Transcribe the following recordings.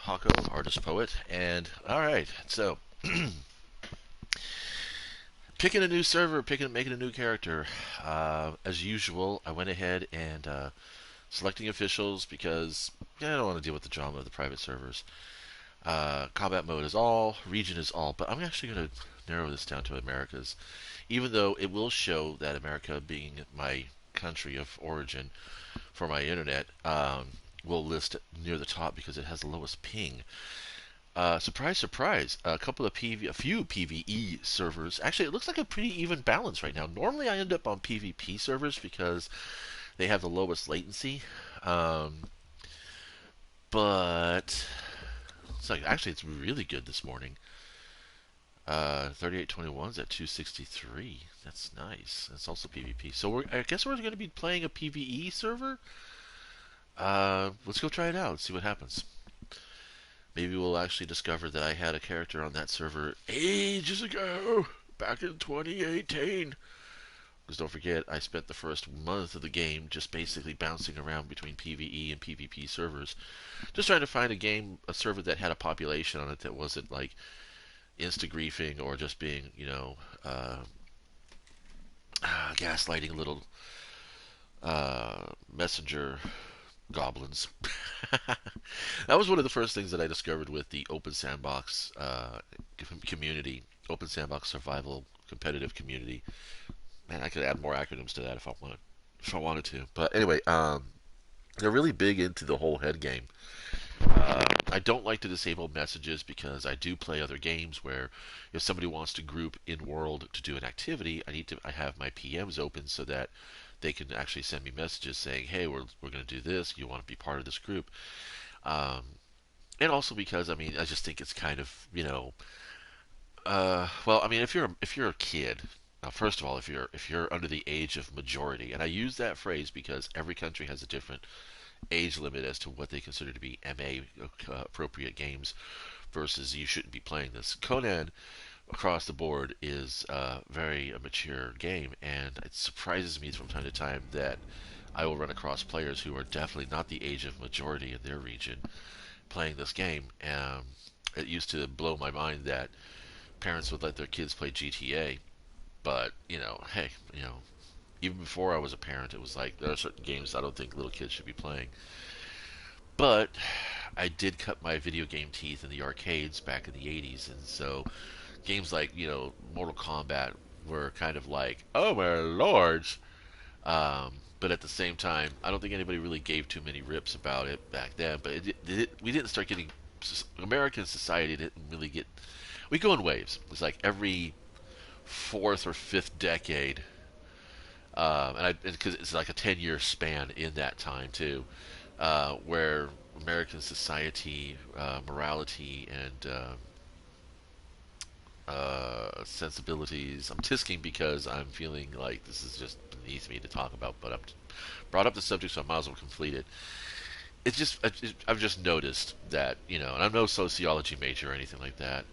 Hako, artist poet, and alright, so picking a new server, making a new character. As usual, I went ahead and selecting officials because I don't want to deal with the drama of the private servers. Combat mode is all, region is all, but I'm actually going to narrow this down to Americas, even though it will show that America, being my country of origin for my internet, will list near the top because it has the lowest ping. Surprise, surprise! A few PVE servers. Actually, it looks like a pretty even balance right now. Normally, I end up on PvP servers because they have the lowest latency. Um, but it's really good this morning. 3821 is at 263. That's nice. That's also PvP. So I guess we're going to be playing a PvE server. Let's go try it out. Let's see what happens. Maybe we'll actually discover that I had a character on that server ages ago, back in 2018. Because don't forget, I spent the first month of the game just basically bouncing around between PvE and PvP servers, just trying to find a server that had a population on it that wasn't like insta-griefing or just being, gaslighting little messenger goblins. That was one of the first things that I discovered with the open sandbox community, open sandbox survival competitive community. Man, I could add more acronyms to that if I wanted to. But anyway, they're really big into the whole head game. I don't like to disable messages because I do play other games where if somebody wants to group in world to do an activity, I have my PMs open so that they can actually send me messages saying, "Hey, we're going to do this. You want to be part of this group?" Um, and also because I just think it's kind of if you're a kid. Now, first of all, if you're under the age of majority, and I use that phrase because every country has a different age limit as to what they consider to be MA appropriate games versus you shouldn't be playing this. Conan across the board is very a mature game, and it surprises me from time to time that I will run across players who are definitely not the age of majority in their region playing this game. It used to blow my mind that parents would let their kids play GTA, but hey, even before I was a parent, it was like there are certain games I don't think little kids should be playing. But I did cut my video game teeth in the arcades back in the 80s, and so games like, Mortal Kombat were kind of like, oh my lords. But at the same time, I don't think anybody really gave too many rips about it back then. But we didn't start getting, American society didn't really get, we go in waves. It's like every fourth or fifth decade, because it's like a 10-year span in that time too, where American society, morality, and sensibilities. I'm tisking because I'm feeling like this is just beneath me to talk about, but I've brought up the subject, so I might as well complete it. I've just noticed that, and I'm no sociology major or anything like that,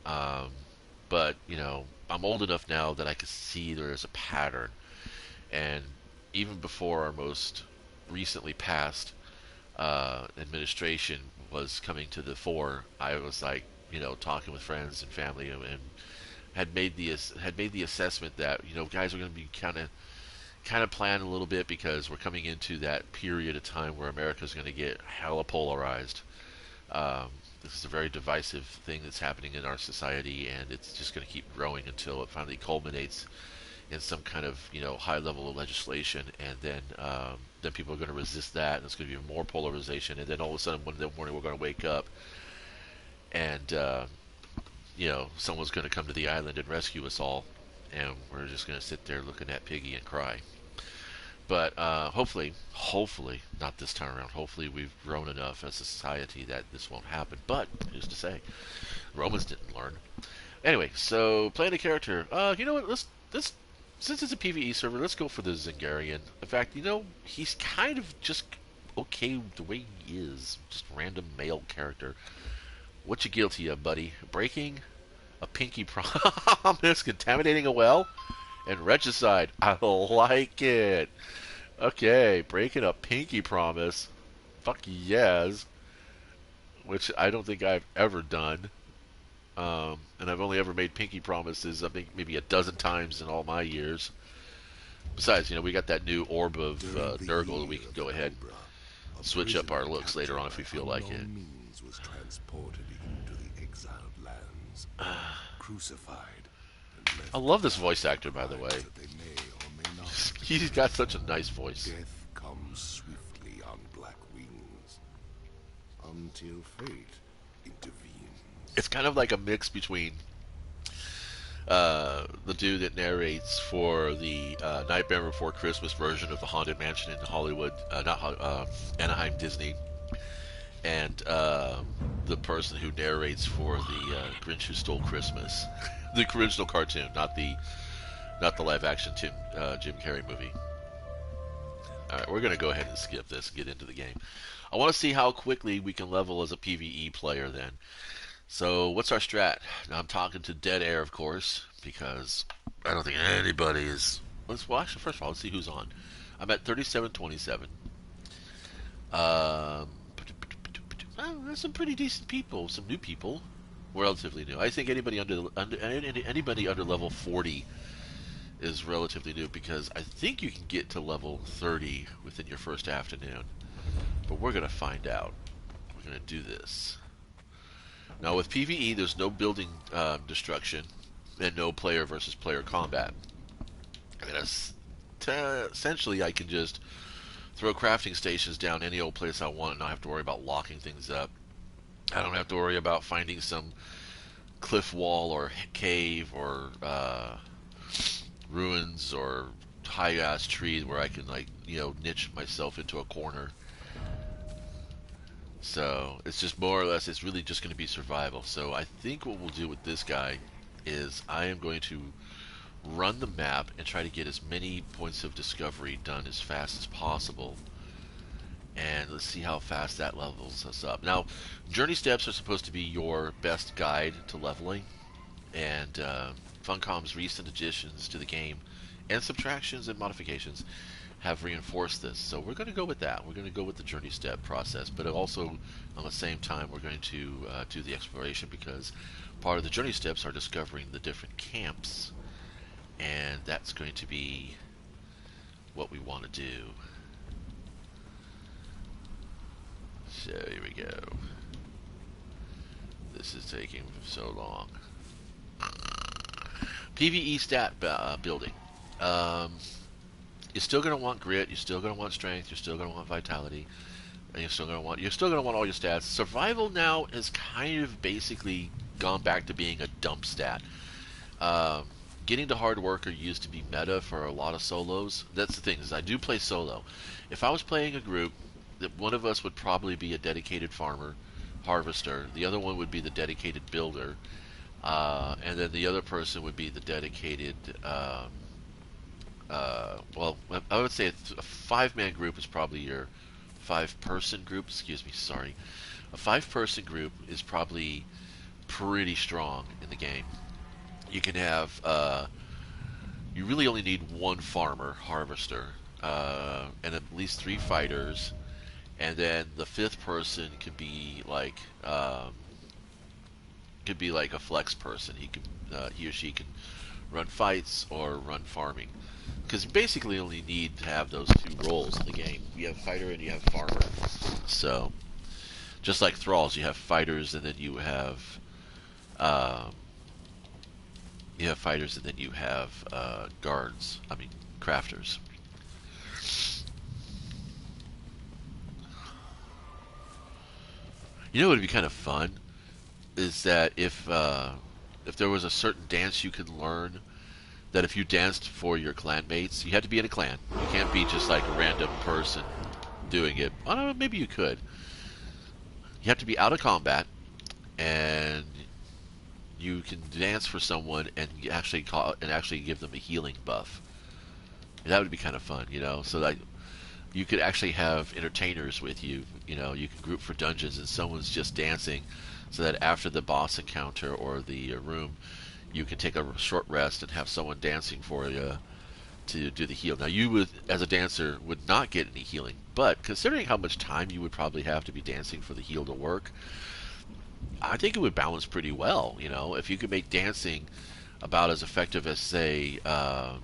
but I'm old enough now that I can see there is a pattern, and even before our most recently passed administration was coming to the fore, I was like, talking with friends and family, and had made the assessment that guys are going to be kind of plan a little bit because we're coming into that period of time where America's going to get hella polarized. Um, this is a very divisive thing that's happening in our society, and it's just going to keep growing until it finally culminates in some kind of high level of legislation, and then people are going to resist that, and it's going to be even more polarization, and then all of a sudden one morning we're going to wake up and someone's going to come to the island and rescue us all, and we're just going to sit there looking at Piggy and cry. But hopefully, not this time around. Hopefully, we've grown enough as a society that this won't happen. But who's to say? Romans didn't learn. Anyway, so playing a character. You know what? Let's since it's a PVE server, let's go for the Zingarian. In fact, he's kind of just okay the way he is. Just random male character. What you guilty of, buddy? Breaking a pinky promise, contaminating a well, and regicide. I like it. Okay, breaking a pinky promise. Fuck yes. which I don't think I've ever done. And I've only ever made pinky promises, I think maybe a dozen times in all my years. Besides, we got that new orb of During the Nurgle that year we can of go the ahead Cobra, a and switch up our prisoner looks later captured on if by we feel like it. unknown means was transported into the exiled lands, crucified, and I left love to this die voice for actor, by the crimes way. that they may or may not have He's committed. got such a nice voice. Death comes swiftly on black wings until fate intervenes. It's kind of like a mix between the dude that narrates for the Nightmare Before Christmas version of the Haunted Mansion in Hollywood, not Anaheim Disney, and the person who narrates for the Grinch Who Stole Christmas, the original cartoon, not the live action Jim Carrey movie. All right, we're gonna go ahead and skip this and get into the game. I want to see how quickly we can level as a PvE player then. So, what's our strat? Now, I'm talking to Dead Air, of course, because I don't think anybody is. Well, actually, first of all, let's see who's on. I'm at 3727. Well, there's some pretty decent people, some new people, relatively new. I think anybody under level 40 is relatively new because I think you can get to level 30 within your first afternoon. But we're gonna find out. We're gonna do this. Now with PvE, there's no building destruction and no player versus player combat. And essentially, I can just throw crafting stations down any old place I want and not have to worry about locking things up. I don't have to worry about finding some cliff wall or cave or ruins or high ass trees where I can niche myself into a corner. So it's just more or less, it's really just going to be survival. So I think what we'll do with this guy is I am going to run the map and try to get as many points of discovery done as fast as possible. And let's see how fast that levels us up. Now, journey steps are supposed to be your best guide to leveling. And Funcom's recent additions to the game and subtractions and modifications have reinforced this. So we're going to go with that. We're going to go with the journey step process, but also on the same time we're going to do the exploration, because part of the journey steps are discovering the different camps, and that's going to be what we want to do. So here we go. This is taking so long. PvE stat building. You're still going to want grit, you're still going to want strength, you're still going to want vitality, and you're still going to want all your stats. Survival now has kind of basically gone back to being a dump stat. Getting to hard worker used to be meta for a lot of solos. That's the thing, is I do play solo. If I was playing a group, that one of us would probably be a dedicated farmer, harvester, the other one would be the dedicated builder, and then the other person would be the dedicated well, I would say a 5-man group is probably your 5-person group. Excuse me, sorry. A 5-person group is probably pretty strong in the game. You can have, you really only need 1 farmer, harvester, and at least 3 fighters, and then the 5th person could be like a flex person. He or she can run fights or run farming. Because you basically only need to have those 2 roles in the game. You have fighter and you have farmer. So, just like thralls, you have fighters and then you have fighters and then you have guards. I mean, crafters. You know what would be kind of fun is that if there was a certain dance you could learn, that if you danced for your clanmates, you had to be in a clan. You can't be just like a random person doing it. I don't know, maybe you could. You have to be out of combat, and you can dance for someone and actually give them a healing buff. And that would be kind of fun, so that you could actually have entertainers with you. You can group for dungeons, and someone's just dancing, so that after the boss encounter or the room, you can take a short rest and have someone dancing for you to do the heal. Now, you would, as a dancer, would not get any healing, but considering how much time you would probably have to be dancing for the heal to work, I think it would balance pretty well. You know, if you could make dancing about as effective as, say, uh,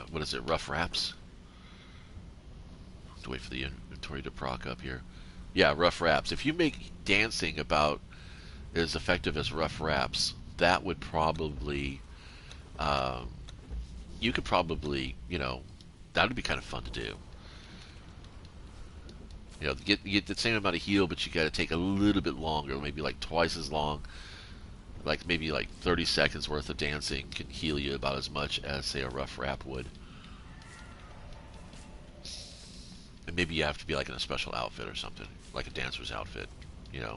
what is it, rough raps? To wait for the inventory to proc up here. Yeah, rough raps. If you make dancing about as effective as rough raps, that would probably, um, you could probably, that would be kind of fun to do. You get the same amount of heal, but you got to take a little bit longer, maybe like twice as long. Like maybe like 30 seconds worth of dancing can heal you about as much as, say, a rough rap would. And maybe you have to be like in a special outfit or something, like a dancer's outfit.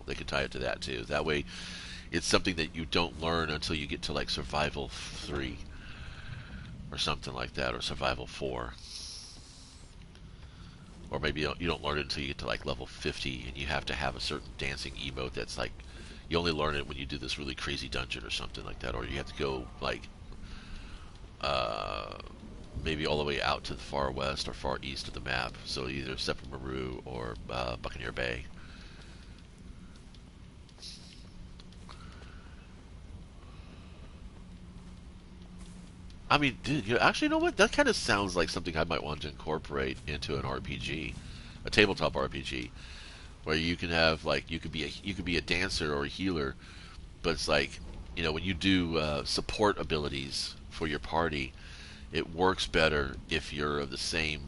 They could tie it to that too. That way, it's something that you don't learn until you get to like Survival 3 or something like that, or Survival 4. Or maybe you don't learn it until you get to like level 50, and you have to have a certain dancing emote that's like, you only learn it when you do this really crazy dungeon or something like that, or you have to go like uh, maybe all the way out to the far west or far east of the map. So either Sepulmaru or Buccaneer Bay. I mean, dude, actually, you know what? That kind of sounds like something I might want to incorporate into an RPG, a tabletop RPG, where you can have like you could be a dancer or a healer, but it's like, when you do support abilities for your party, it works better if you're of the same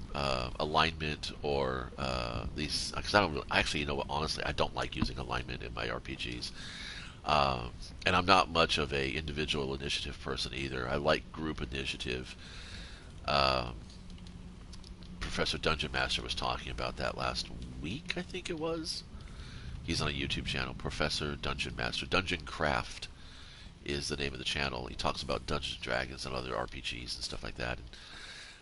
alignment or these. Because I don't really, actually, you know what? Honestly, I don't like using alignment in my RPGs. And I'm not much of a individual initiative person either. I like group initiative. Um, Professor Dungeon Master was talking about that last week, I think it was. He's on a YouTube channel, Professor Dungeon Master. Dungeon Craft is the name of the channel. He talks about Dungeons and Dragons and other RPGs and stuff like that.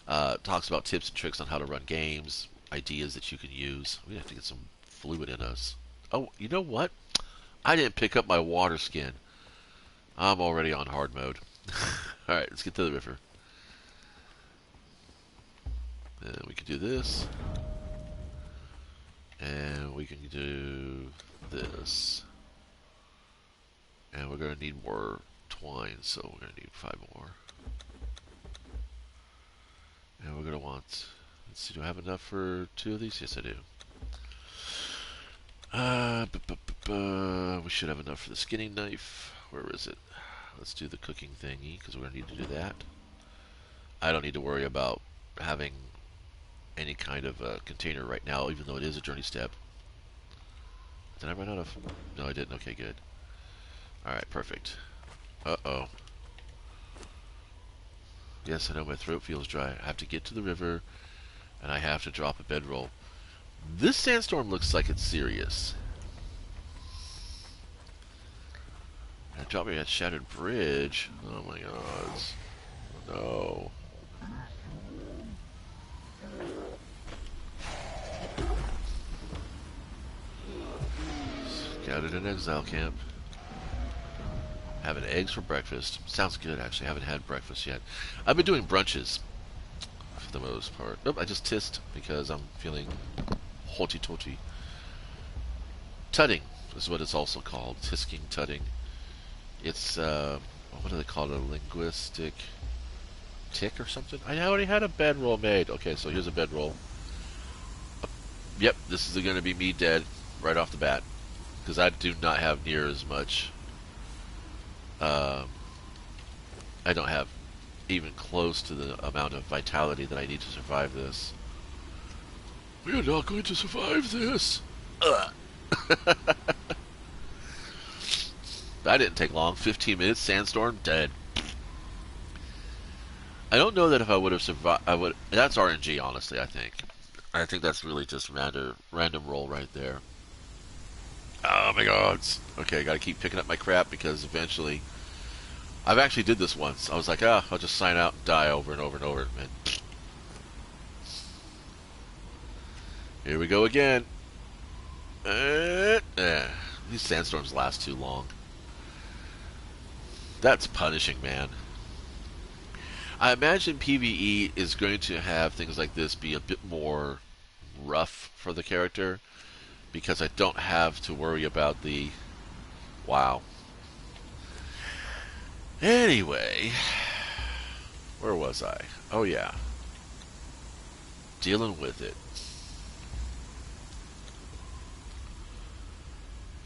And, talks about tips and tricks on how to run games, ideas that you can use. We have to get some fluid in us. Oh, you know what? I didn't pick up my water skin. I'm already on hard mode. Alright, let's get to the river. And we can do this. And we can do this. And we're going to need more twine, so we're going to need 5 more. And we're going to want... Let's see, do I have enough for 2 of these? Yes, I do. We should have enough for the skinning knife. Where is it? Let's do the cooking thingy, because we're going to need to do that. I don't need to worry about having any kind of container right now, even though it is a journey step. Did I run out of... No, I didn't. Okay, good. Alright, perfect. Uh-oh. Yes, I know my throat feels dry. I have to get to the river, and I have to drop a bedroll. This sandstorm looks like it's serious. And drop me that shattered bridge. Oh my god. No. Scouted an exile camp. Having eggs for breakfast. Sounds good, actually. I haven't had breakfast yet. I've been doing brunches for the most part. Nope, I just tissed because I'm feeling hotty-totty. Tutting is what it's also called. Tisking, tutting. It's, what do they call it? A linguistic tick or something? I already had a bedroll made. Okay, so here's a bedroll. Yep, this is going to be me dead right off the bat. Because I do not have near as much. I don't have even close to the amount of vitality that I need to survive this. We are not going to survive this. Ugh. That didn't take long. 15 minutes, sandstorm, dead. I don't know that if I would have survived. That's RNG, honestly. I think that's really just random roll right there. Oh my god. Okay, I gotta keep picking up my crap because eventually... I've actually did this once. I was like, I'll just sign out and die over and over and over. And here we go again. These sandstorms last too long. That's punishing, man. I imagine PvE is going to have things like this be a bit more rough for the character, because I don't have to worry about the wow. Anyway, where was I? Oh yeah, dealing with it.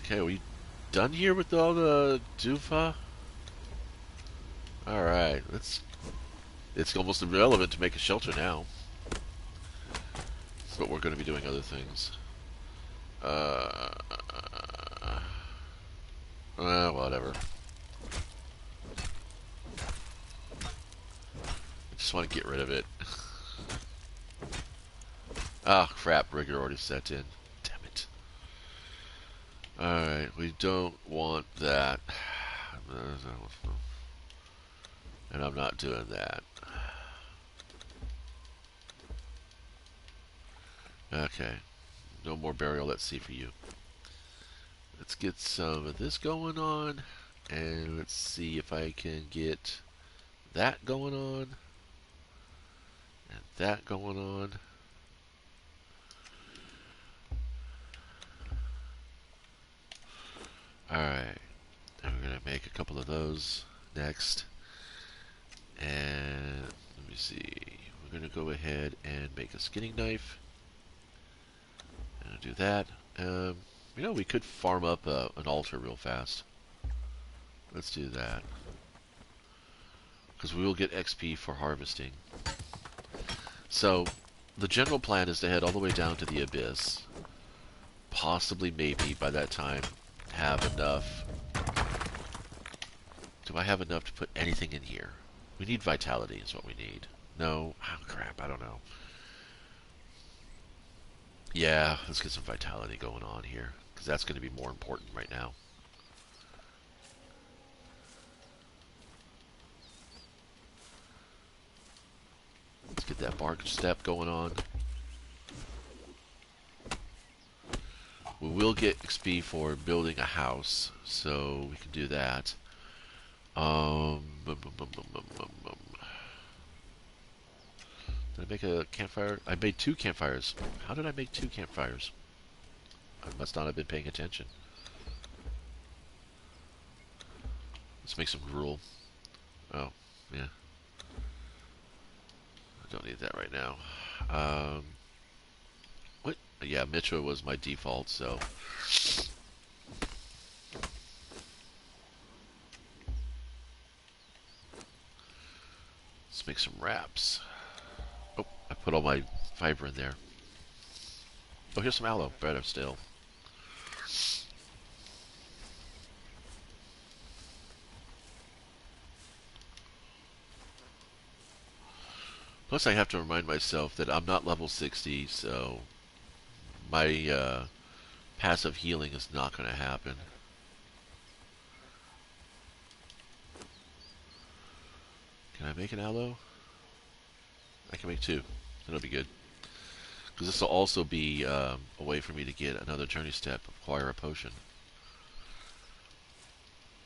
Okay, are we done here with all the doofa? All right, let's. It's almost irrelevant to make a shelter now, but we're going to be doing other things. Uh, whatever. I just want to get rid of it. Ah, crap, rigor already set in. Damn it. Alright, we don't want that. And I'm not doing that. Okay. No more burial at sea for you. Let's get some of this going on. And let's see if I can get that going on. And that going on. Alright. And we're going to make a couple of those next. And let me see. We're going to go ahead and make a skinning knife. And do that. You know, we could farm up an altar real fast. Let's do that. Because we will get XP for harvesting. So, the general plan is to head all the way down to the abyss. Possibly, maybe, by that time, have enough. Do I have enough to put anything in here? We need vitality is what we need. No? Oh, crap, I don't know. Yeah, let's get some vitality going on here. Because that's going to be more important right now. Let's get that bark step going on. We will get XP for building a house, so we can do that. Did I make a campfire? I made 2 campfires. How did I make 2 campfires? I must not have been paying attention. Let's make some gruel. Oh, yeah. I don't need that right now. What? Yeah, Mitra was my default, so. Let's make some wraps. Oh, I put all my fiber in there. Oh, here's some aloe. Better still. Plus, I have to remind myself that I'm not level 60, so my passive healing is not going to happen. Can I make an aloe? I can make 2. That'll be good. Because this will also be a way for me to get another journey step, acquire a potion.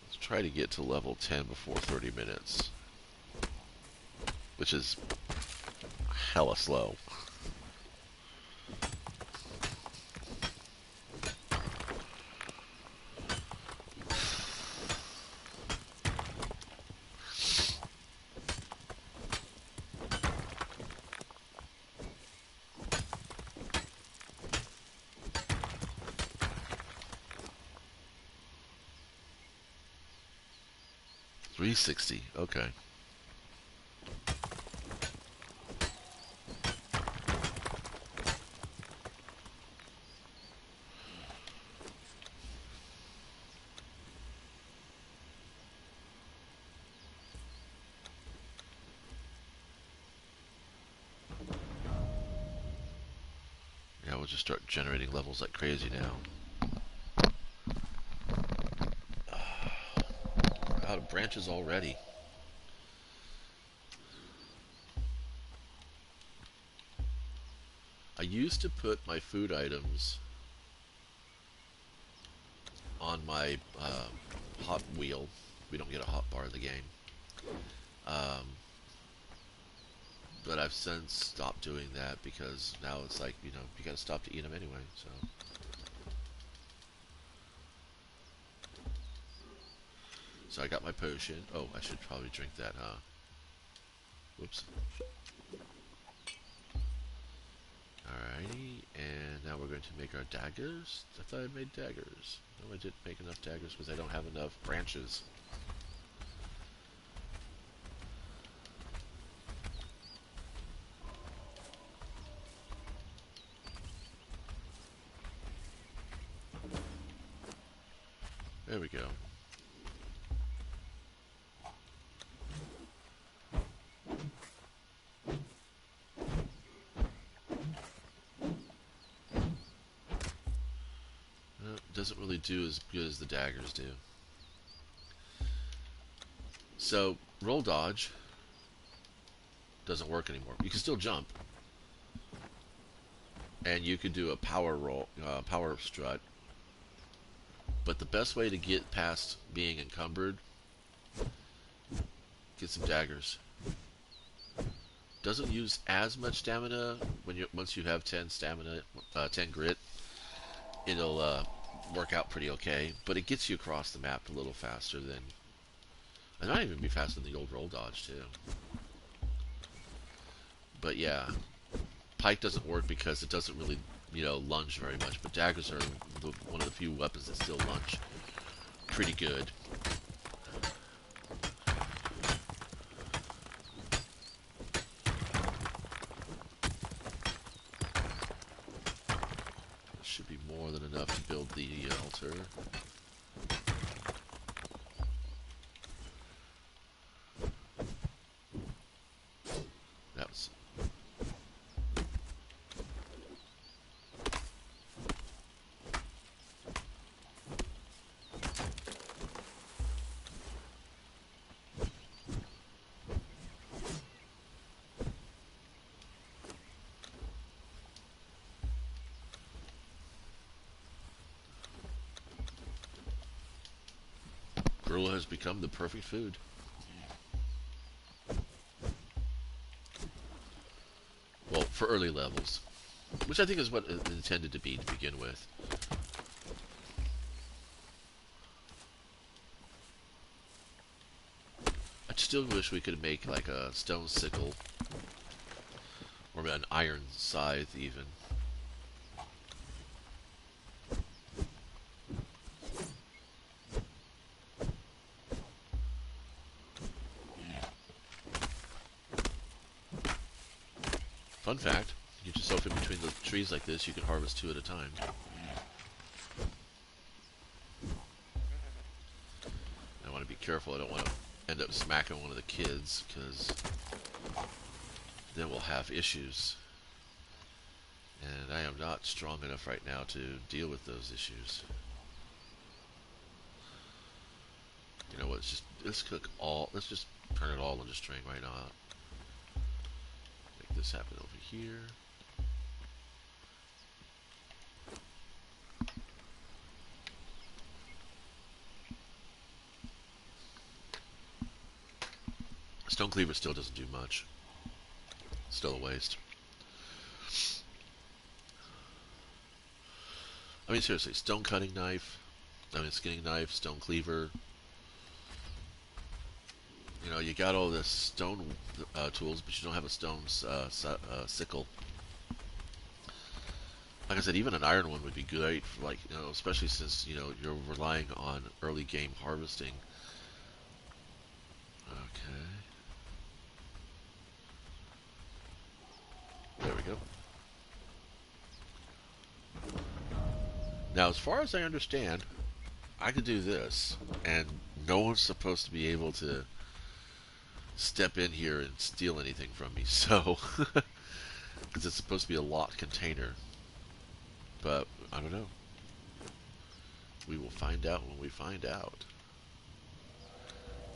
Let's try to get to level 10 before 30 minutes. Which is hella slow. $360. Okay. Yeah, we'll just start generating levels like crazy now. We're out of branches already. I used to put my food items on my hot wheel. We don't get a hot bar in the game. Um, but I've since stopped doing that because now it's like, you know, you gotta stop to eat them anyway, so. So I got my potion. Oh, I should probably drink that, huh? Whoops. Alrighty, and now we're going to make our daggers. I thought I made daggers. No, I didn't make enough daggers because I don't have enough branches. There we go. Doesn't really do as good as the daggers do. So, roll dodge doesn't work anymore. You can still jump, and you could do a power roll, power strut. But the best way to get past being encumbered, get some daggers. Doesn't use as much stamina when you once you have 10 stamina, 10 grit. It'll work out pretty okay, but it gets you across the map a little faster than. It might even be faster than the old roll dodge too. But yeah, pike doesn't work because it doesn't really, lunge very much. But daggers are one of the few weapons that still lunge pretty good. Should be more than enough to build the altar. That was. Gorilla has become the perfect food. Well, for early levels. Which I think is what it intended to be to begin with. I still wish we could make like a stone sickle. Or an iron scythe even. Fun fact, you get yourself in between the trees like this, you can harvest 2 at a time. I want to be careful, I don't want to end up smacking one of the kids, because then we'll have issues. And I am not strong enough right now to deal with those issues. You know what, let's just turn it all into string right now. Make this happen over here. Stone cleaver still doesn't do much. Still a waste. I mean, seriously, stone cutting knife, skinning knife, stone cleaver. You got all this stone tools, but you don't have a stone sickle. Like I said, even an iron one would be great, for especially since you're relying on early game harvesting. Okay. There we go. Now, as far as I understand, I could do this, and no one's supposed to be able to step in here and steal anything from me. So, because it's supposed to be a locked container. But, I don't know. We will find out when we find out.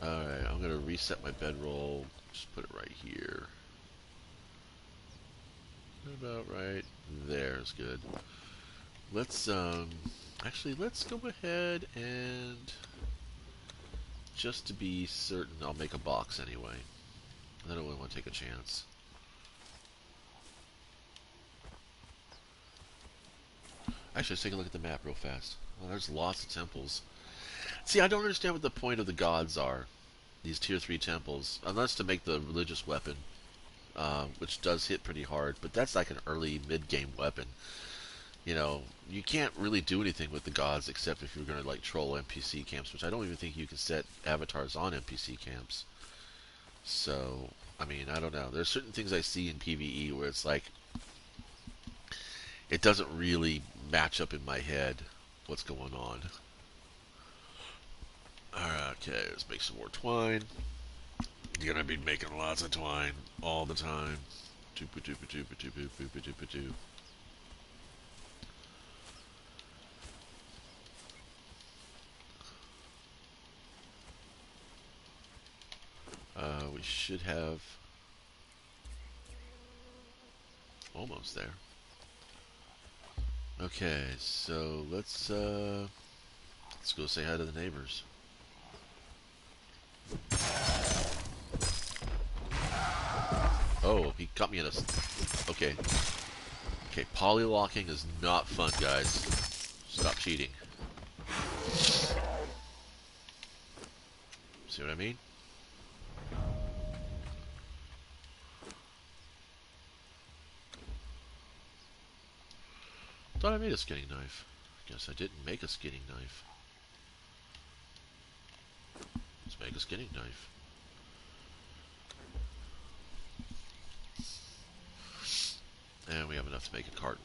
Alright, I'm going to reset my bedroll. Just put it right here. About right there is good. Let's, actually, let's go ahead and, just to be certain, I'll make a box anyway. I don't really want to take a chance. Actually, let's take a look at the map real fast. Well, there's lots of temples. See, I don't understand what the point of the gods are. These tier 3 temples, unless to make the religious weapon, which does hit pretty hard, but that's like an early mid-game weapon. You know, you can't really do anything with the gods except if you're going to like troll NPC camps, which I don't even think you can set avatars on NPC camps. So, I mean, I don't know. There's certain things I see in PvE where it's like it doesn't really match up in my head what's going on. Alright, okay, let's make some more twine. You're gonna be making lots of twine all the time. Doopa doopa doopa doopa doopa doopa doo. We should have almost there. Okay, so let's go say hi to the neighbors. Oh, he caught me in a... Okay. Okay, polylocking is not fun, guys. Stop cheating. See what I mean? Thought I made a skinning knife. Guess I didn't make a skinning knife. Let's make a skinning knife. And we have enough to make a carton.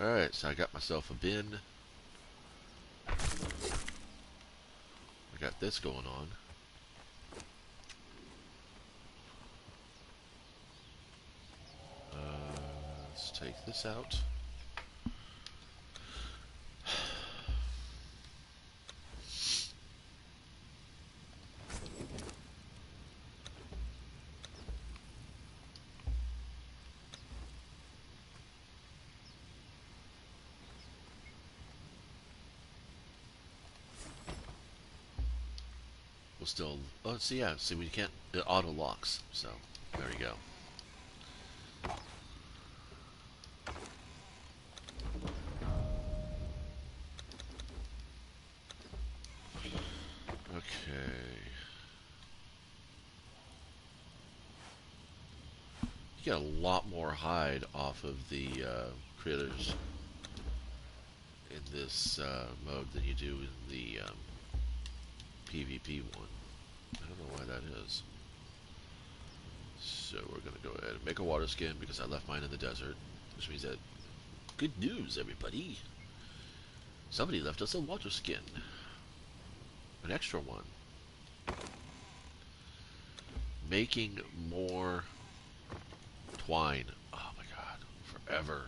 Alright, so I got myself a bin. I got this going on. Let's take this out. We'll still... Oh, see, yeah, see, we can't... It auto-locks, so there we go. Okay. You get a lot more hide off of the critters in this mode than you do in the PvP one. I don't know why that is. So we're going to go ahead and make a water skin because I left mine in the desert. Which means that... Good news, everybody! Somebody left us a water skin. An extra one. Making more twine. Oh my god. Forever.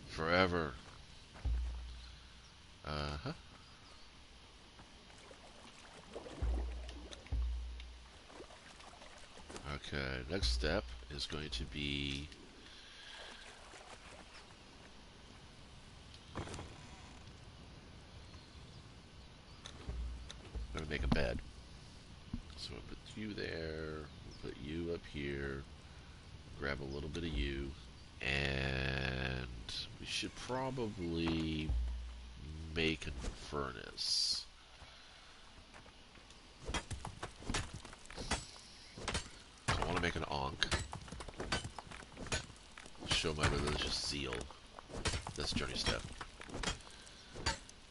Forever. Uh-huh. Okay, next step is going to be... I'm going to make a bed. So we'll put you there, we'll put you up here, grab a little bit of you, and we should probably make a furnace. So I want to make an ankh. Show my religious zeal. That's journey step.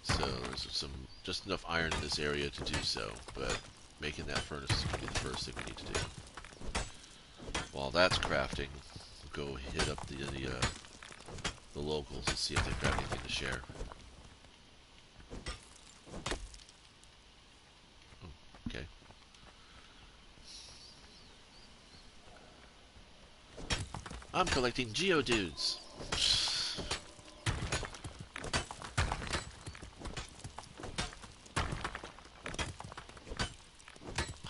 So there's just enough iron in this area to do so, but making that furnace is going to be the first thing we need to do. While that's crafting, we'll go hit up the locals and see if they've got anything to share. Oh, okay. I'm collecting Geodudes.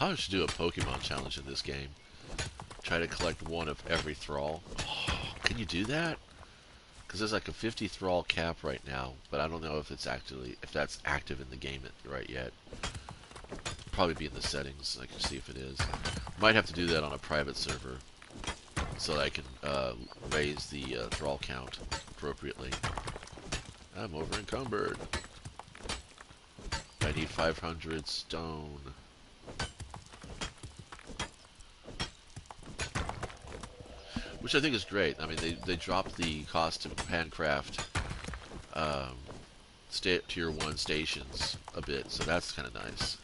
I should do a Pokemon challenge in this game. Try to collect one of every Thrall. Oh, can you do that? Because there's like a 50 Thrall cap right now, but I don't know if it's that's active in the game right yet. Probably be in the settings. I can see if it is. Might have to do that on a private server so that I can raise the Thrall count appropriately. I'm over encumbered. 500 stone. Which I think is great. I mean, they dropped the cost of handcraft um, tier 1 stations a bit, so that's kind of nice.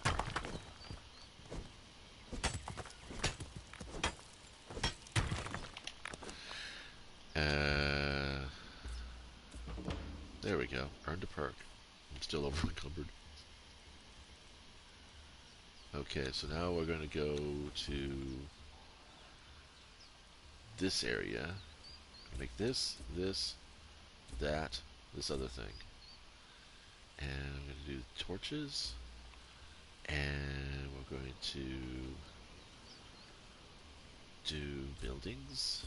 There we go. Earned a perk. I'm still over encumbered. Okay, so now we're going to go to this area. Make this, that, this other thing. And I'm going to do torches. And we're going to do buildings.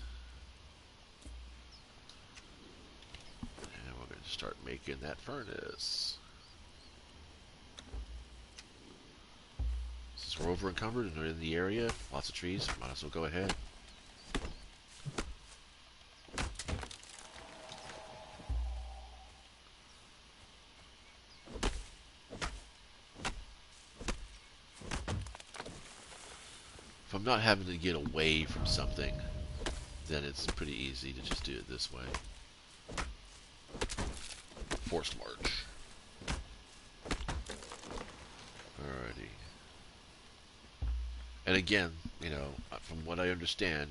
And we're going to start making that furnace. Since we're over encumbered and we're in the area, lots of trees, might as well go ahead. If I'm not having to get away from something, then it's pretty easy to just do it this way. Forced march. Alrighty. And again, you know, from what I understand,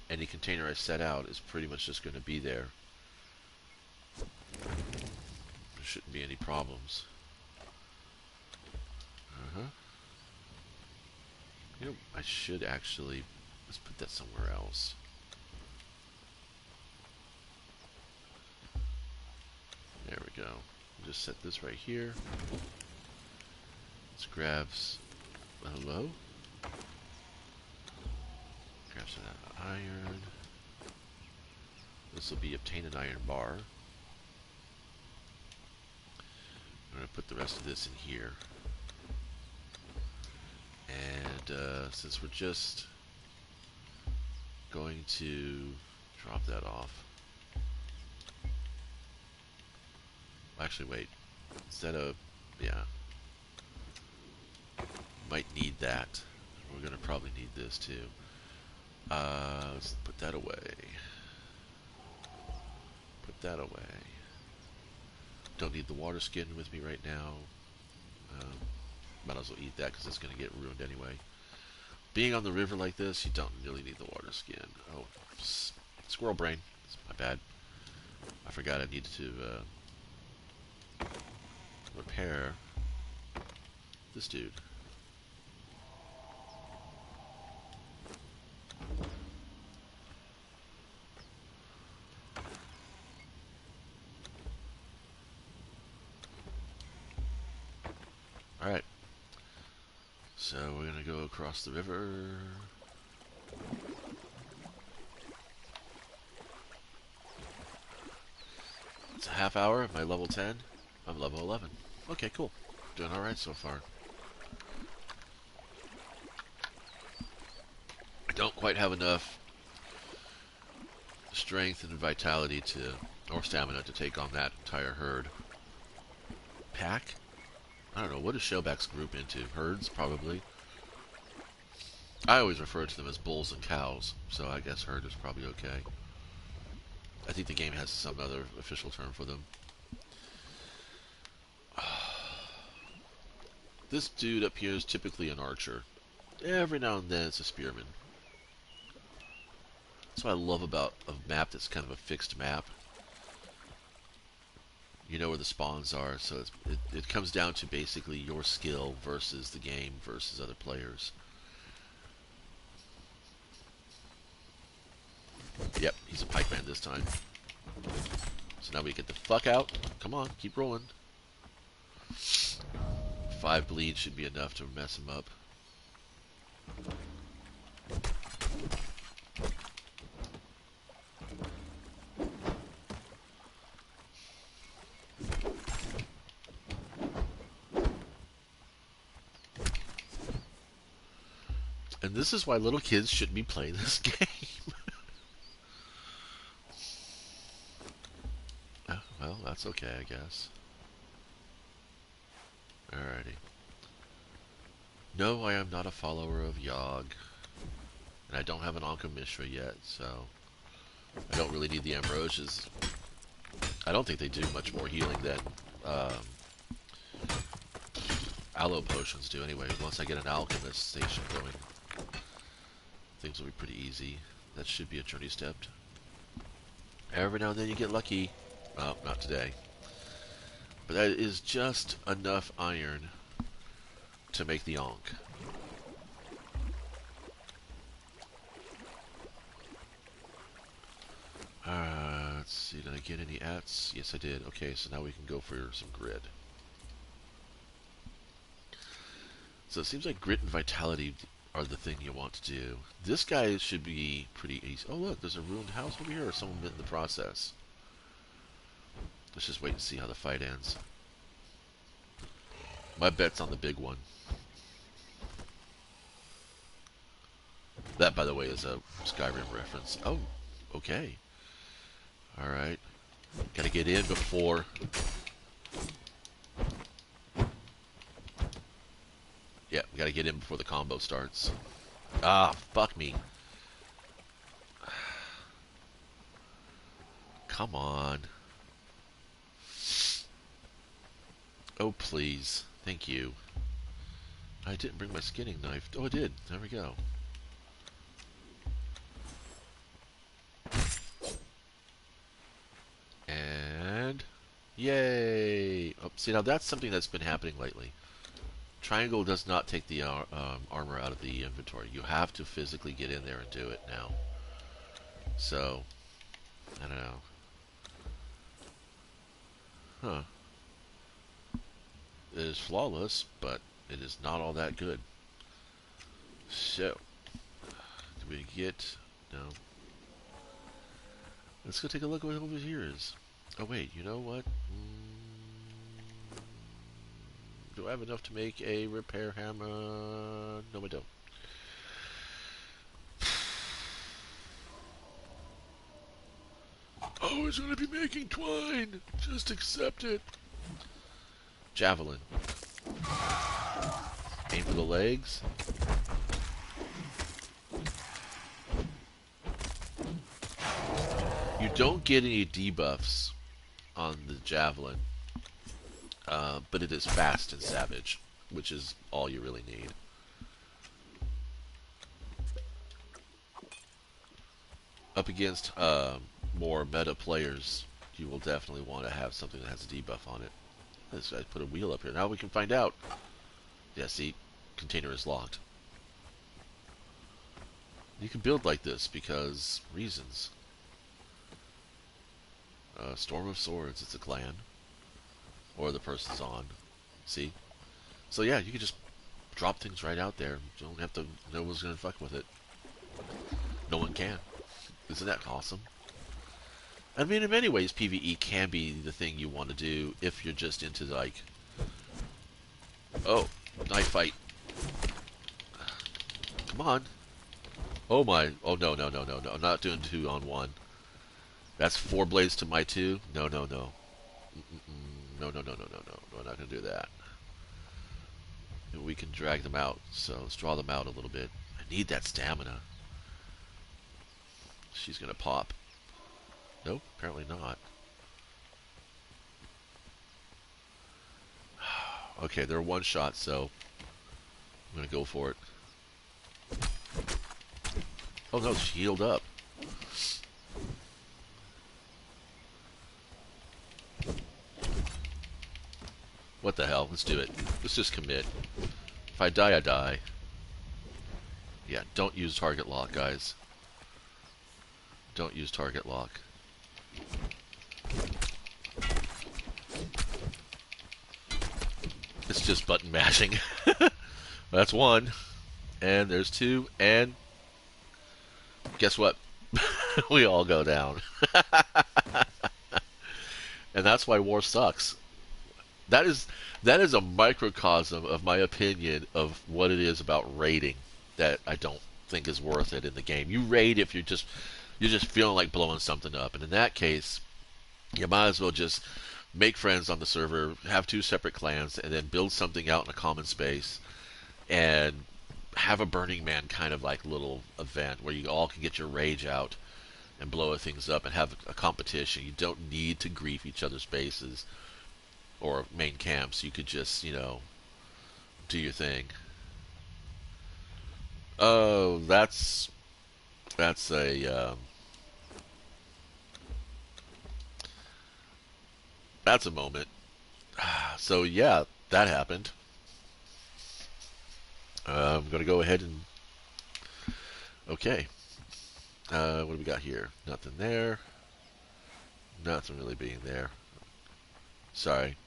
any container I set out is pretty much just going to be there. There shouldn't be any problems. You know, I should actually... Let's put that somewhere else. There we go. Just set this right here. Let's grab... Hello? Grab some of that iron. This will be obtain an iron bar. I'm going to put the rest of this in here. And since we're just going to drop that off. Actually, wait. Instead of... Yeah. Might need that. We're going to probably need this too. Let's put that away. Put that away. Don't need the water skin with me right now. Might as well eat that because it's going to get ruined anyway. Being on the river like this, you don't really need the water skin. Oh, squirrel brain. That's my bad. I forgot I needed to repair this dude. Alright. So we're going to go across the river. It's a half hour. Am I level 10? I'm level 11. Okay, cool. Doing alright so far. I don't quite have enough strength and vitality to, or stamina to take on that entire herd. Pack? I don't know, what does Shellback's group into? Herds, probably. I always refer to them as bulls and cows, so I guess herd is probably okay. I think the game has some other official term for them. This dude up here is typically an archer. Every now and then it's a spearman. That's what I love about a map that's kind of a fixed map. You know where the spawns are, so it comes down to basically your skill versus the game versus other players. Yep, he's a pikeman this time. So now we get the fuck out. Come on, keep rolling. 5 bleed should be enough to mess him up. And this is why little kids shouldn't be playing this game. Oh, well, that's okay, I guess. Alrighty. No, I am not a follower of Yogg. And I don't have an Anka Mishra yet, so I don't really need the Ambrosias. I don't think they do much more healing than aloe potions do anyway. Once I get an alchemist station going, things will be pretty easy. That should be a journey step. Every now and then you get lucky. Well, not today. But that is just enough iron to make the Ankh. Let's see, did I get any ats? Yes, I did. Okay, so now we can go for some grit. So it seems like grit and vitality are the thing you want to do. This guy should be pretty easy. Oh, look, there's a ruined house over here, or someone bit in the process. Let's just wait and see how the fight ends. My bet's on the big one. That, by the way, is a Skyrim reference. Oh, okay. Alright. Gotta get in before... Yeah, we gotta get in before the combo starts. Ah, fuck me. Come on. Oh, please. Thank you. I didn't bring my skinning knife. Oh, I did. There we go. And... Yay! Oh, see, now that's something that's been happening lately. Triangle does not take the armor out of the inventory. You have to physically get in there and do it now. So, I don't know. Huh. It is flawless, but it is not all that good. So, do we get... No. Let's go take a look at what over here is. Oh wait, you know what? Do I have enough to make a repair hammer? No, I don't. Oh, it's going to be making twine. Just accept it. Javelin. Aim for the legs. You don't get any debuffs on the javelin, but it is fast and savage, which is all you really need. Up against more meta players, you will definitely want to have something that has a debuff on it. Let's put a wheel up here. Now we can find out. Yeah, see, container is locked. You can build like this because reasons. Storm of Swords, it's a clan. Or the person's on. See? So yeah, you can just drop things right out there. You don't have to, no one's going to fuck with it. No one can. Isn't that awesome? I mean, in many ways, PvE can be the thing you want to do if you're just into, like... Oh, knife fight. Come on. Oh my, oh no, no, no, no, no. I'm not doing 2 on 1. That's 4 blades to my 2? No, no, no. No, no, no, no, no, no. We're not going to do that. And we can drag them out, so let's draw them out a little bit. I need that stamina. She's going to pop. Nope, apparently not. Okay, they're one shot, so I'm going to go for it. Oh no, she healed up. What the hell? Let's do it. Let's just commit. If I die, I die. Yeah, don't use target lock, guys. Don't use target lock. It's just button mashing. That's 1. And there's 2. And guess what? We all go down. And that's why war sucks. That is a microcosm of my opinion of what it is about raiding that I don't think is worth it in the game. You raid if you're just feeling like blowing something up, and in that case, you might as well just make friends on the server, have two separate clans, and then build something out in a common space, and have a Burning Man kind of like little event where you all can get your rage out and blow things up and have a competition. You don't need to grief each other's bases or main camps. You could just, do your thing. Oh, that's a moment. So yeah, that happened. I'm gonna go ahead and okay. What do we got here? Nothing there. Nothing really being there. Sorry.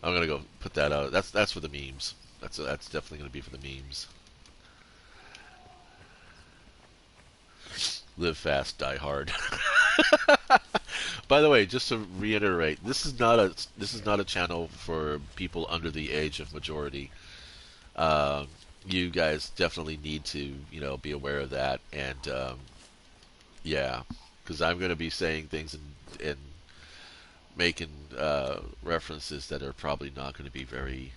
I'm gonna go put that out. That's for the memes. That's definitely gonna be for the memes. Live fast, die hard. By the way, just to reiterate, this is not a channel for people under the age of majority. Um, you guys definitely need to be aware of that, and yeah, because I'm going to be saying things and making references that are probably not going to be very.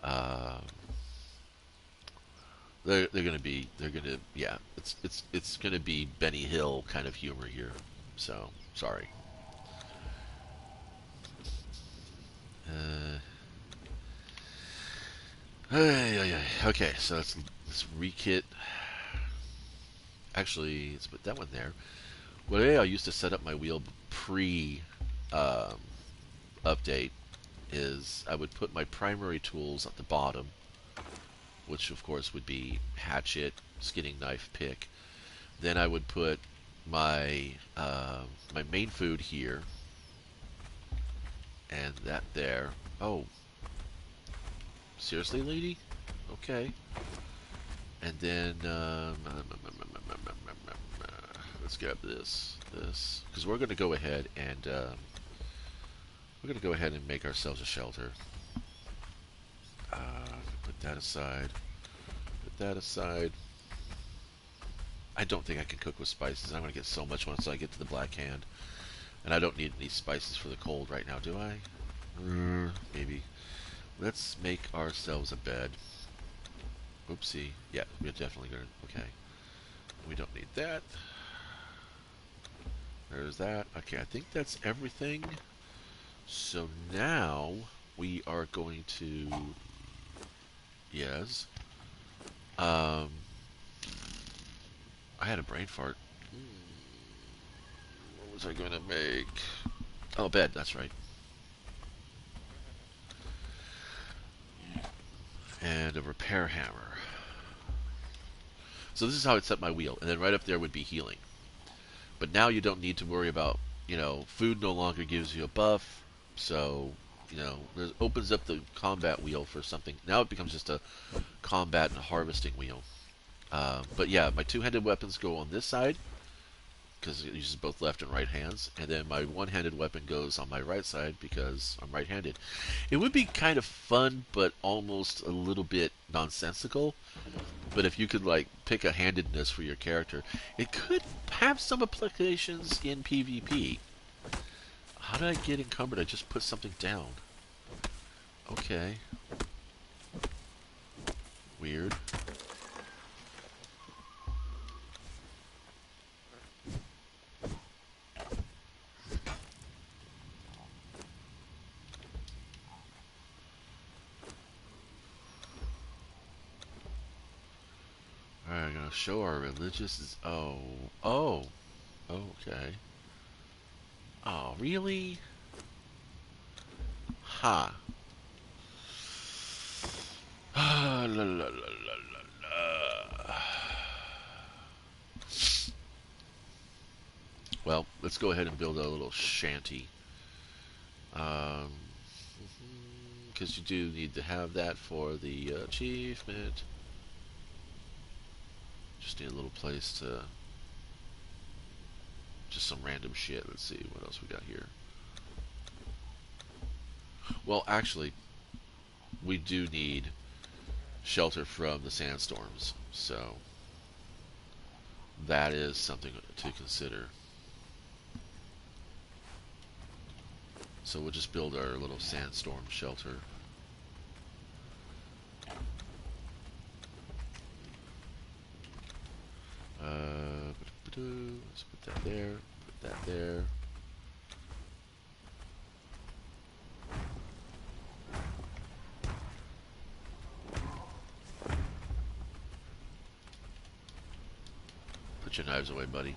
Uh, they're going to be yeah, it's going to be Benny Hill kind of humor here. So sorry. Uh, okay, so let's rekit. Actually, let's put that one there. Well, the way I used to set up my wheel pre um, update is I would put my primary tools at the bottom, which of course would be hatchet, skinning knife, pick. Then I would put my main food here, and that there. Oh, seriously, lady? Okay. And then let's grab this, because we're going to go ahead and make ourselves a shelter. Put that aside. Put that aside. I don't think I can cook with spices. I'm going to get so much once I get to the Black Hand. And I don't need any spices for the cold right now, do I? Maybe. Let's make ourselves a bed. Oopsie. Yeah, we're definitely going to... Okay. We don't need that. There's that. Okay, I think that's everything. So now we are going to... Yes. I had a brain fart. What was I going to make? Oh, bed. That's right. And a repair hammer. So this is how I'd set my wheel. And then right up there would be healing. But now you don't need to worry about, food no longer gives you a buff. So, it opens up the combat wheel for something. Now it becomes just a combat and harvesting wheel. But yeah, my two-handed weapons go on this side, because it uses both left and right hands. And then my one-handed weapon goes on my right side because I'm right-handed. It would be kind of fun, but almost a little bit nonsensical. But if you could pick a handedness for your character, it could have some applications in PvP. How did I get encumbered? I just put something down. Okay. Weird. Alright, I'm gonna show our religious... Oh. Okay. Oh, really? Ha. La, la, la, la, la. Well, let's go ahead and build a little shanty. Because you do need to have that for the achievement. Just need a little place to... Just some random shit. Let's see what else we got here. Well, actually, we do need shelter from the sandstorms, so that is something to consider. So we'll just build our little sandstorm shelter. Let's put that there. Put that there. Put your knives away, buddy.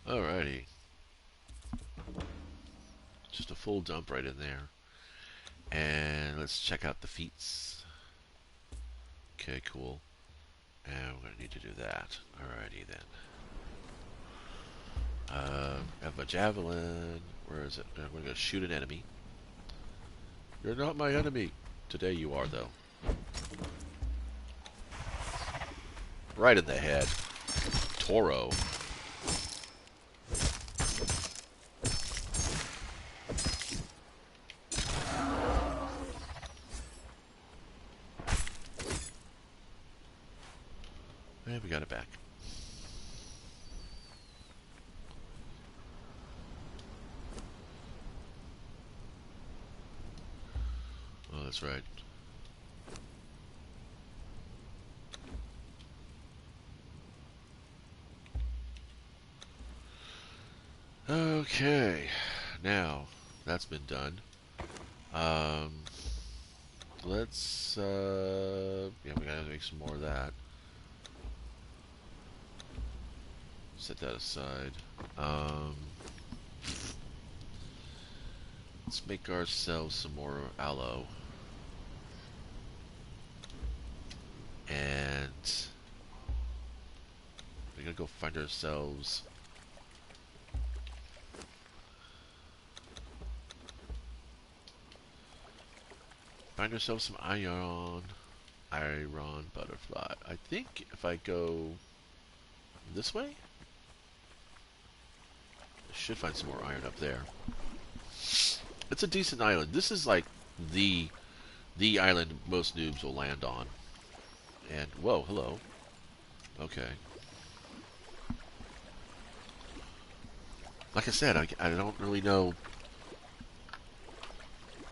Alrighty. Just a full dump right in there. And let's check out the feats. Okay, cool. And we're going to need to do that. Alrighty then. Have a javelin. Where is it? I'm going to go shoot an enemy. You're not my enemy. Today you are, though. Right in the head. Toro. And we got it back. Oh, that's right. Okay. Now, that's been done. Let's, yeah, we gotta make some more of that. Set that aside. Let's make ourselves some more aloe. And we're gonna go find ourselves some iron butterfly. I think if I go this way, I should find some more iron up there. It's a decent island. This is like the island most noobs will land on. And whoa, hello. Okay. Like I said, I don't really know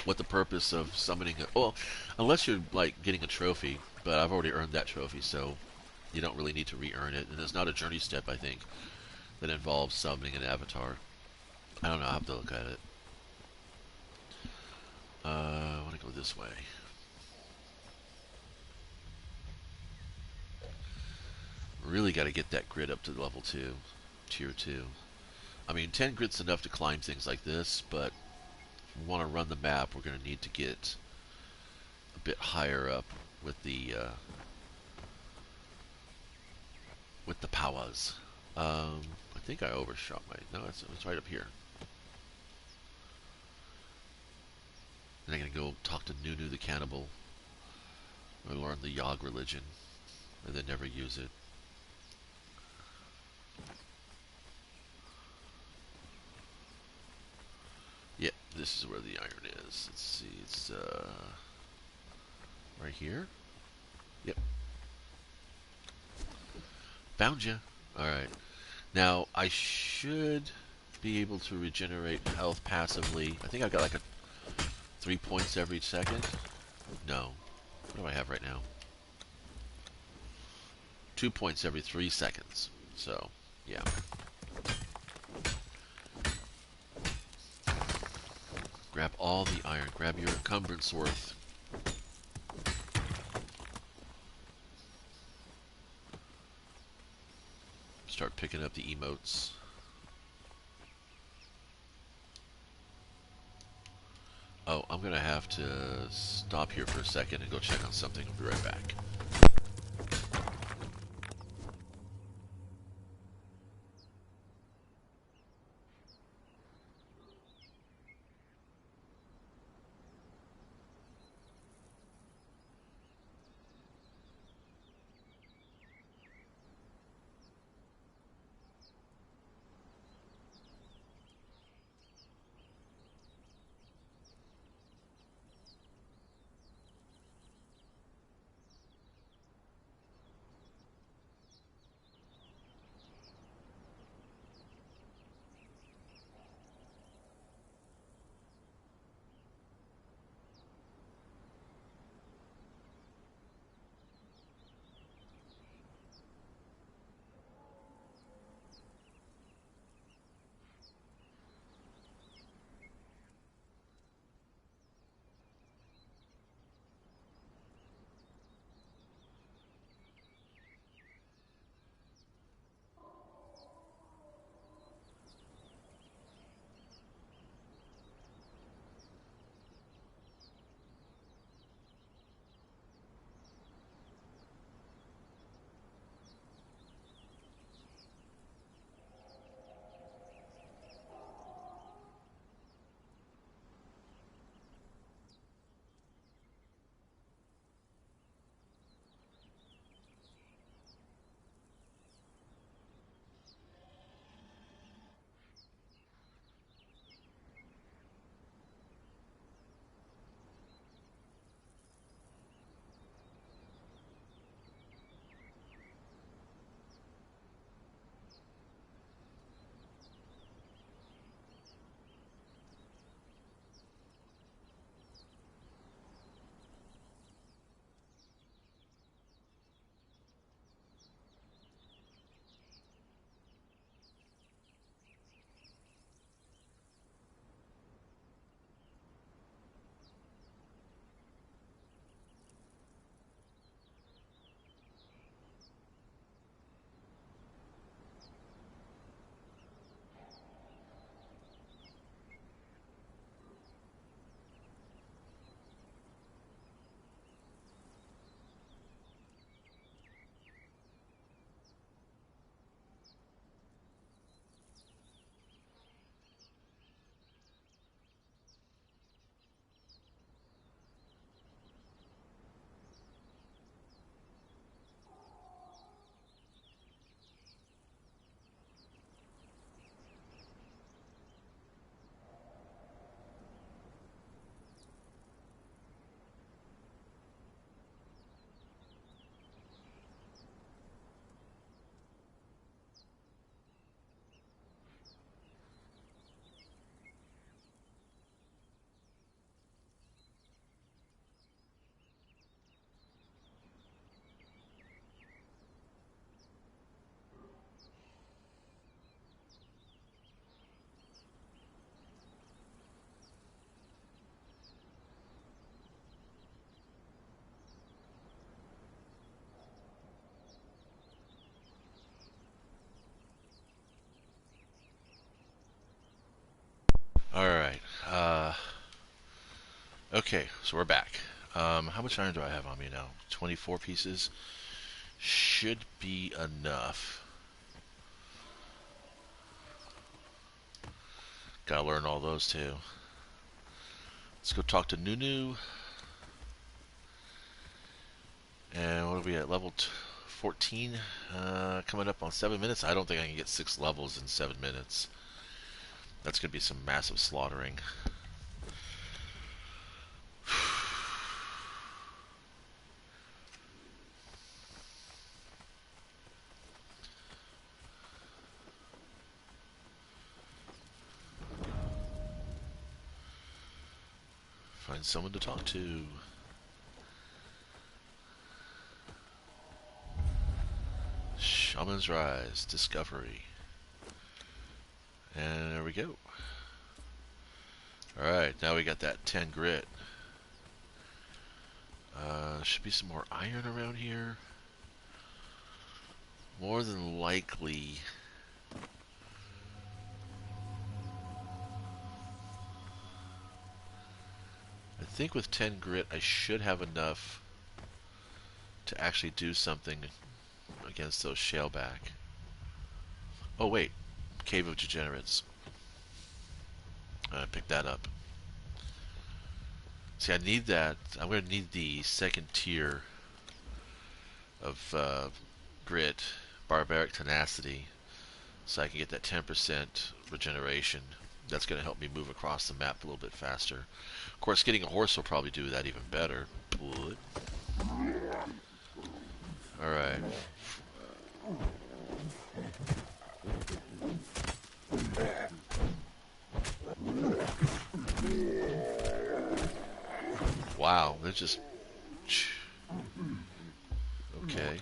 what the purpose of summoning it. Well, unless you're like getting a trophy, but I've already earned that trophy, so you don't really need to re-earn it. And there's not a journey step, I think, that involves summoning an avatar. I don't know. I'll have to look at it. I want to go this way. Really got to get that grit up to level 2, tier 2. I mean, 10 grit's enough to climb things like this, but if we want to run the map, we're going to need to get a bit higher up with the powers. I think I overshot my... No, it's right up here. Then I'm going to go talk to Nunu the Cannibal. Or learn the Yog religion. And then never use it. Yep, this is where the iron is. Let's see, it's right here. Yep. Found you. Alright. Now, I should be able to regenerate health passively. I think I've got like 3 points every second. No. What do I have right now? 2 points every 3 seconds. So, yeah. Grab all the iron. Grab your encumbrance worth. Start picking up the emotes. Oh, I'm going to have to stop here for a second and go check on something. I'll be right back. Alright. Okay, so we're back. How much iron do I have on me now? 24 pieces? Should be enough. Gotta learn all those too. Let's go talk to Nunu. And what are we at? Level 14? Coming up on 7 minutes. I don't think I can get 6 levels in 7 minutes. That's gonna be some massive slaughtering. Find someone to talk to. Shaman's Rise. Discovery. And there we go. Alright, now we got that 10 grit. Should be some more iron around here. More than likely. I think with 10 grit I should have enough to actually do something against those shaleback. Oh wait, Cave of Degenerates. I picked that up. See, I need that. I'm going to need the second tier of grit, barbaric tenacity, so I can get that 10% regeneration. That's going to help me move across the map a little bit faster. Of course, getting a horse will probably do that even better. But... Alright. Wow, they're just... Okay.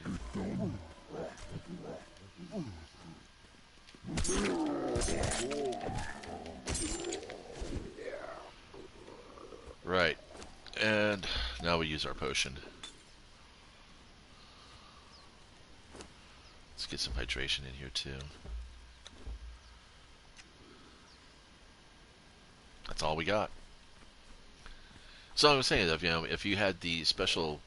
Right. And now we use our potion. Let's get some hydration in here too. That's all we got. So I was saying that if you had the special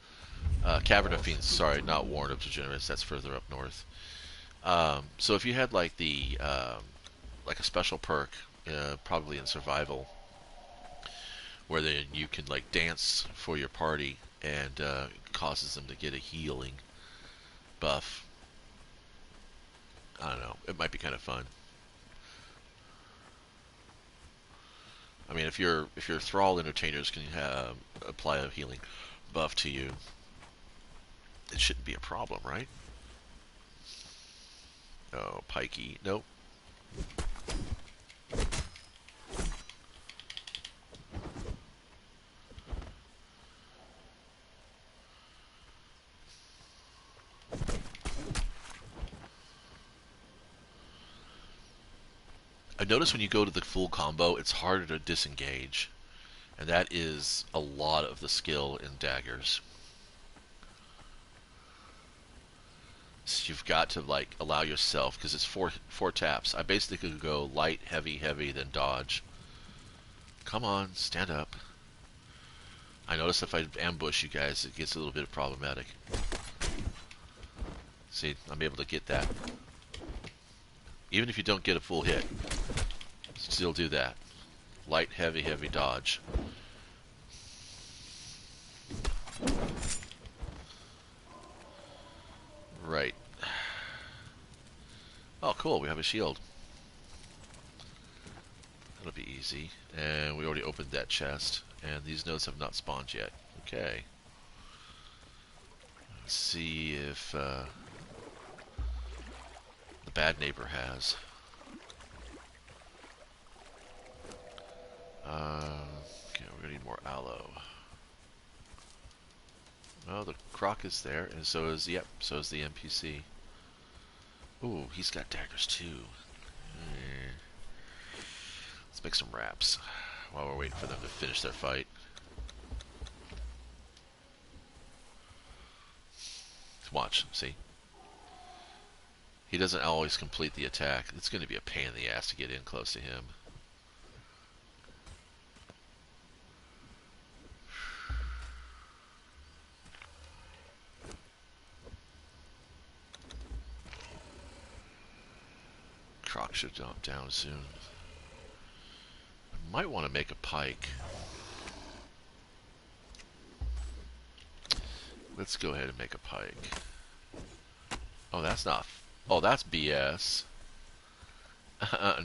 Cavern of Fiends, sorry, not Warren of Degenerates, that's further up north. So if you had like the like a special perk, probably in survival, where then you can like dance for your party and causes them to get a healing buff. I don't know. It might be kind of fun. I mean, if your thrall entertainers can apply a healing buff to you, it shouldn't be a problem, right? Oh, pikey. Nope. I've noticed when you go to the full combo, it's harder to disengage. And that is a lot of the skill in daggers. So you've got to like allow yourself, because it's four taps. I basically could go light, heavy, heavy, then dodge. Come on, stand up. I notice if I ambush you guys, it gets a little bit problematic. See, I'm able to get that. Even if you don't get a full hit, still do that. Light, heavy, heavy, dodge. Right. Oh, cool, we have a shield. That'll be easy. And we already opened that chest. And these nodes have not spawned yet. Okay. Let's see if the bad neighbor has. Okay, we're gonna need more aloe. Oh, the croc is there, and so is so is the NPC. Ooh, he's got daggers too. Let's make some wraps while we're waiting for them to finish their fight. Watch, see? He doesn't always complete the attack. It's going to be a pain in the ass to get in close to him. should drop down soon. I might want to make a pike. Let's go ahead and make a pike. Oh, that's not... Oh, that's BS.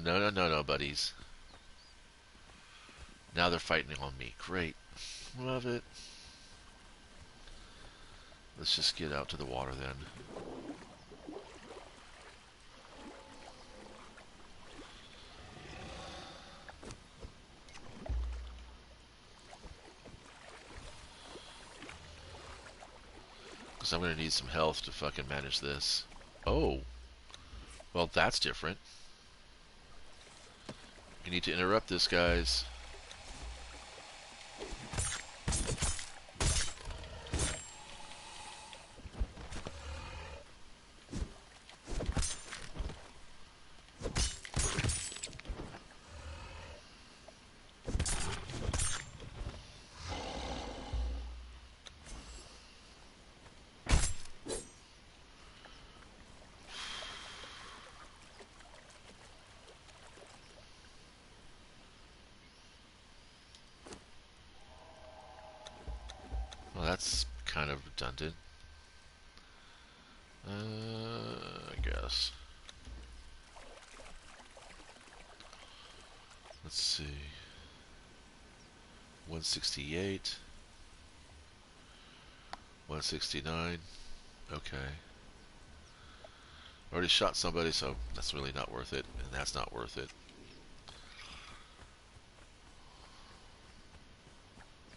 No, buddies. Now they're fighting on me. Great. Love it. Let's just get out to the water then. Because I'm going to need some health to fucking manage this. Oh. Well, that's different. You need to interrupt this, guys. Well, that's kind of redundant. I guess. Let's see. 168. 169. Okay. Already shot somebody, so that's really not worth it. And that's not worth it.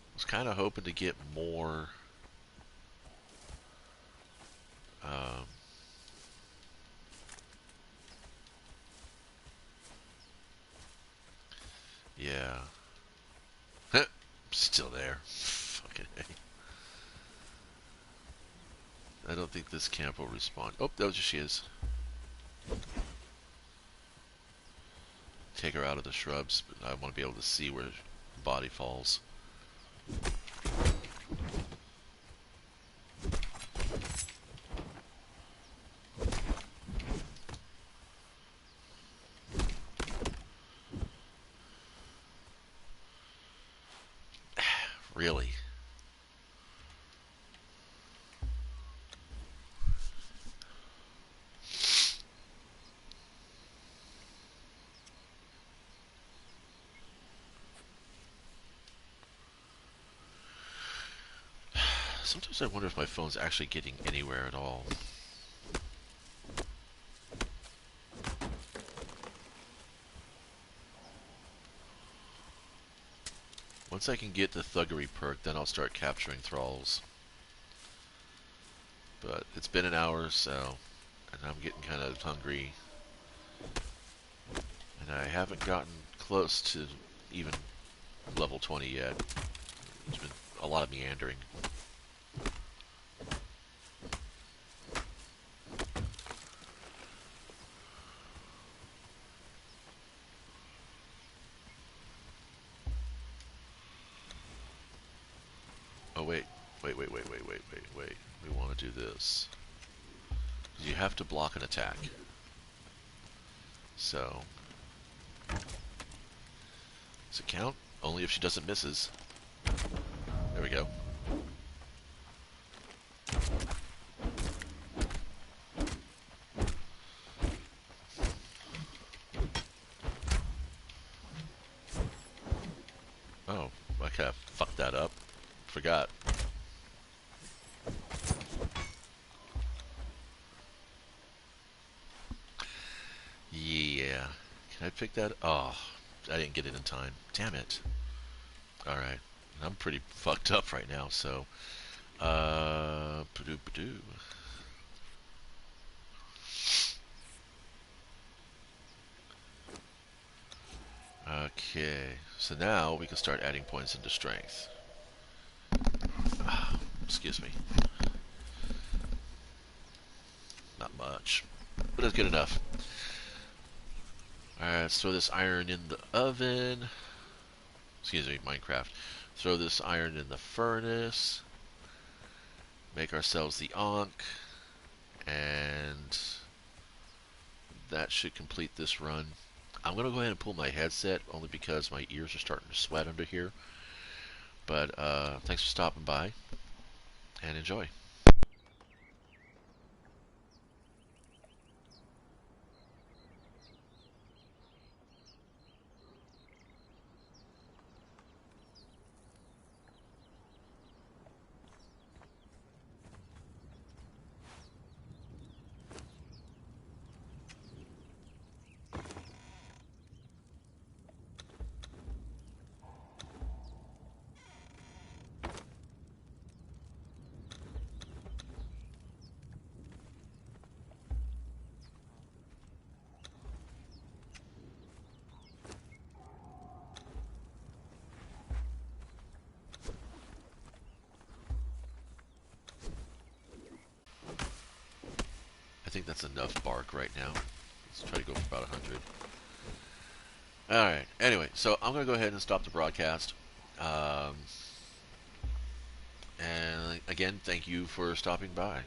I was kind of hoping to get more... yeah. Still there. Fucking A. I don't think this camp will respawn. Oh, there she is. Take her out of the shrubs, but I want to be able to see where the body falls. Really? Sometimes I wonder if my phone's actually getting anywhere at all. Once I can get the thuggery perk, then I'll start capturing thralls. But it's been an hour, so... And I'm getting kind of hungry. And I haven't gotten close to even level 20 yet. There's been a lot of meandering. Oh, wait. Wait. We want to do this. You have to block an attack. So... Does it count? Only if she doesn't misses. There we go. Oh, I kind of fucked that up. Forgot. Yeah. Can I pick that? Oh, I didn't get it in time. Damn it. Alright. I'm pretty fucked up right now, so... Ba-doo. Okay. So now we can start adding points into strength. Excuse me. Not much. But it's good enough. Alright, let's throw this iron in the oven. Excuse me, Minecraft. Throw this iron in the furnace. Make ourselves the Ankh. And that should complete this run. I'm going to go ahead and pull my headset only because my ears are starting to sweat under here. But thanks for stopping by, and enjoy. I think that's enough bark right now. Let's try to go for about 100. Alright, anyway, so I'm going to go ahead and stop the broadcast. And again, thank you for stopping by.